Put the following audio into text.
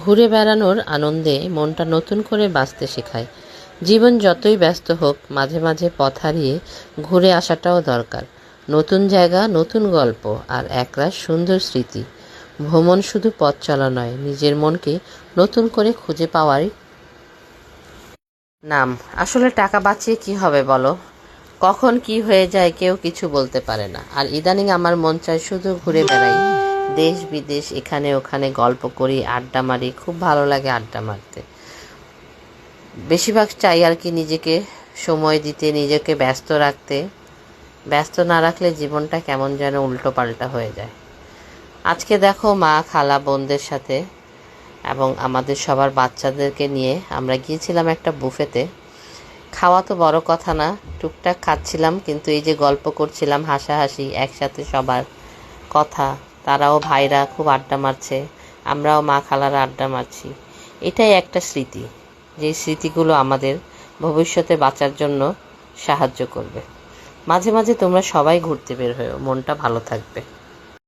ঘুরে বেড়ানোর আনন্দে মনটা নতুন করে বাঁচতে শেখায়। জীবন যতই ব্যস্ত হোক, মাঝে মাঝে পথ হারিয়ে ঘুরে আসাটাও দরকার। নতুন জায়গা, নতুন গল্প আর একরাশ সুন্দর স্মৃতি। ভ্রমণ শুধু পথ চলা নয়, নিজের মনকে নতুন করে খুঁজে পাওয়ারই নাম। আসলে টাকা বাঁচিয়ে কি হবে বলো? কখন কি হয়ে যায় কেউ কিছু বলতে পারে না। আর ইদানিং আমার মন চায় শুধু ঘুরে বেড়াই, দেশ বিদেশ, এখানে ওখানে গল্প করি, আড্ডা মারি। খুব ভালো লাগে আড্ডা মারতে। বেশিরভাগ চাই আর কি নিজেকে সময় দিতে, নিজেকে ব্যস্ত রাখতে। ব্যস্ত না রাখলে জীবনটা কেমন যেন উল্টো পাল্টা হয়ে যায়। আজকে দেখো, মা, খালা, বোনদের সাথে এবং আমাদের সবার বাচ্চাদেরকে নিয়ে আমরা গিয়েছিলাম একটা বুফেতে। খাওয়া তো বড় কথা না, টুকটাক খাচ্ছিলাম, কিন্তু এই যে গল্প করছিলাম, হাসাহাসি, একসাথে সবার কথা, তারাও ভাইরা খুব আড্ডা মারছে, আমরাও মা খালারা আড্ডা মারছি। এটাই একটা স্মৃতি, যে স্মৃতিগুলো আমাদের ভবিষ্যতে বাঁচার জন্য সাহায্য করবে। মাঝে মাঝে তোমরা সবাই ঘুরতে বের হও, মনটা ভালো থাকবে।